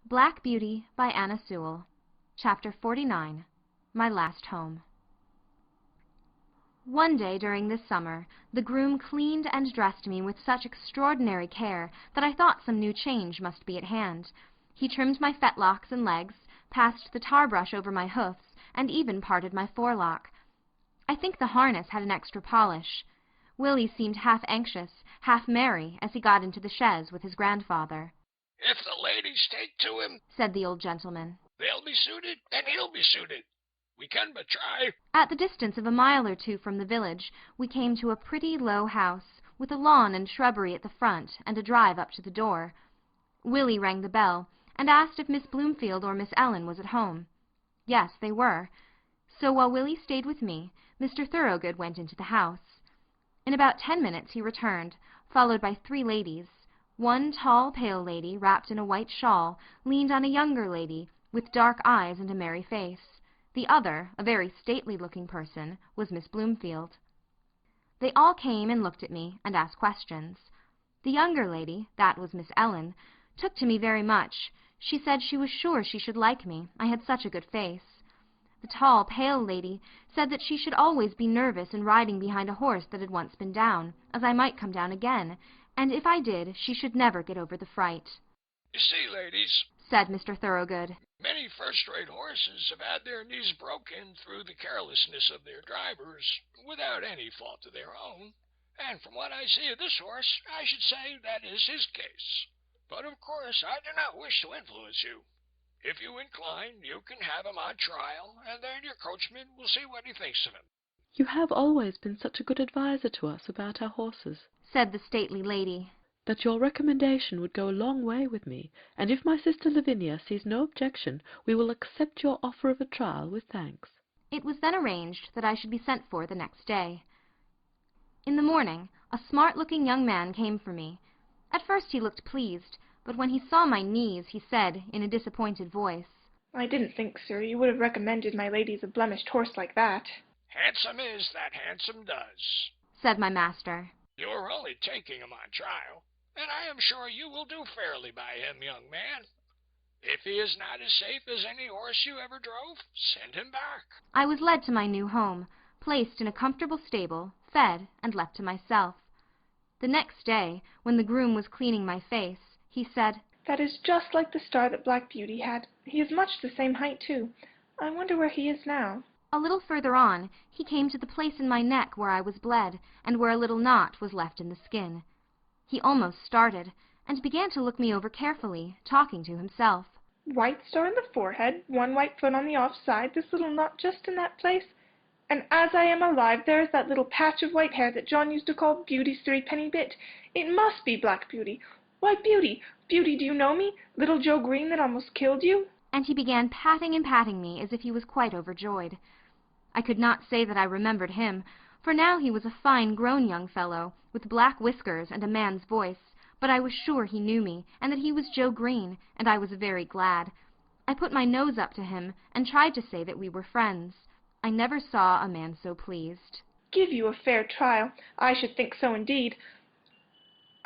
Black Beauty by Anna Sewell. Chapter 49. My Last Home. One day during this summer, the groom cleaned and dressed me with such extraordinary care that I thought some new change must be at hand. He trimmed my fetlocks and legs, passed the tar-brush over my hoofs, and even parted my forelock. I think the harness had an extra polish. Willie seemed half anxious, half merry, as he got into the chaise with his grandfather. "If the ladies take to him," said the old gentleman, "they'll be suited, and he'll be suited. We can but try." At the distance of a mile or two from the village, we came to a pretty low house, with a lawn and shrubbery at the front, and a drive up to the door. Willie rang the bell, and asked if Miss Bloomfield or Miss Ellen was at home. Yes, they were. So while Willie stayed with me, Mr. Thoroughgood went into the house. In about 10 minutes he returned, followed by 3 ladies. One tall, pale lady, wrapped in a white shawl, leaned on a younger lady, with dark eyes and a merry face. The other, a very stately-looking person, was Miss Bloomfield. They all came and looked at me, and asked questions. The younger lady, that was Miss Ellen, took to me very much. She said she was sure she should like me, I had such a good face. The tall, pale lady said that she should always be nervous in riding behind a horse that had once been down, as I might come down again, and if I did, she should never get over the fright. "You see, ladies," said Mr. Thoroughgood, "many first-rate horses have had their knees broken through the carelessness of their drivers, without any fault of their own, and from what I see of this horse, I should say that is his case. But of course I do not wish to influence you. If you incline, you can have him on trial, and then your coachman will see what he thinks of him." "You have always been such a good adviser to us about our horses," said the stately lady, "that your recommendation would go a long way with me, and if my sister Lavinia sees no objection, we will accept your offer of a trial with thanks." It was then arranged that I should be sent for the next day. In the morning, a smart-looking young man came for me. At first he looked pleased, but when he saw my knees, he said, in a disappointed voice, "I didn't think, sir, you would have recommended my ladies a blemished horse like that." "Handsome is that handsome does," said my master. "You are only taking him on trial, and I am sure you will do fairly by him, young man. If he is not as safe as any horse you ever drove, send him back." I was led to my new home, placed in a comfortable stable, fed, and left to myself. The next day, when the groom was cleaning my face, he said, "That is just like the star that Black Beauty had. He is much the same height, too. I wonder where he is now." A little further on, he came to the place in my neck where I was bled, and where a little knot was left in the skin. He almost started, and began to look me over carefully, talking to himself. "White star in the forehead, one white foot on the off side, this little knot just in that place. And as I am alive, there is that little patch of white hair that John used to call Beauty's 3-penny bit. It must be Black Beauty. Why, Beauty, Beauty, do you know me? Little Joe Green that almost killed you?" And he began patting and patting me as if he was quite overjoyed. I could not say that I remembered him, for now he was a fine grown young fellow, with black whiskers and a man's voice, but I was sure he knew me, and that he was Joe Green, and I was very glad. I put my nose up to him, and tried to say that we were friends. I never saw a man so pleased. "Give you a fair trial? I should think so indeed.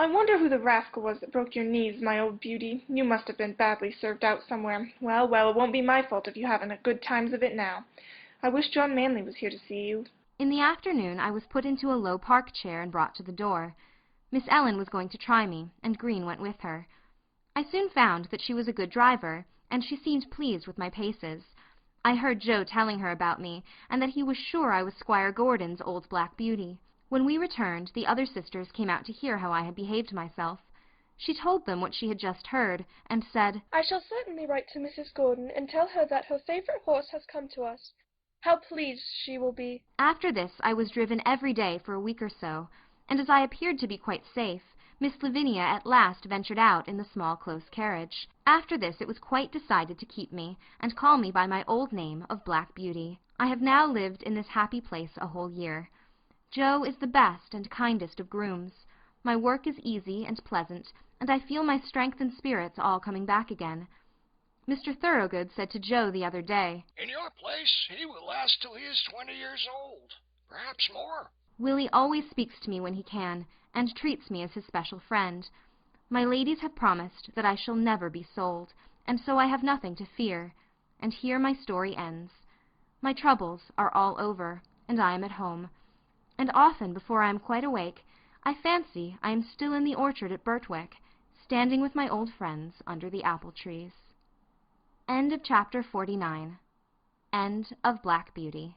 I wonder who the rascal was that broke your knees, my old Beauty. You must have been badly served out somewhere. Well, well, it won't be my fault if you haven't a good times of it now. I wish John Manley was here to see you." In the afternoon I was put into a low park chair and brought to the door. Miss Ellen was going to try me, and Green went with her. I soon found that she was a good driver, and she seemed pleased with my paces. I heard Joe telling her about me, and that he was sure I was Squire Gordon's old Black Beauty. When we returned, the other sisters came out to hear how I had behaved myself. She told them what she had just heard, and said, "I shall certainly write to Mrs. Gordon and tell her that her favourite horse has come to us. How pleased she will be." After this I was driven every day for a week or so, and as I appeared to be quite safe, Miss Lavinia at last ventured out in the small close carriage. After this it was quite decided to keep me, and call me by my old name of Black Beauty. I have now lived in this happy place a whole year. Joe is the best and kindest of grooms. My work is easy and pleasant, and I feel my strength and spirits all coming back again. Mr. Thoroughgood said to Joe the other day, "In your place, he will last till he is 20 years old, perhaps more." Willie always speaks to me when he can, and treats me as his special friend. My ladies have promised that I shall never be sold, and so I have nothing to fear. And here my story ends. My troubles are all over, and I am at home. And often, before I am quite awake, I fancy I am still in the orchard at Birtwick, standing with my old friends under the apple trees. End of chapter 49. End of Black Beauty.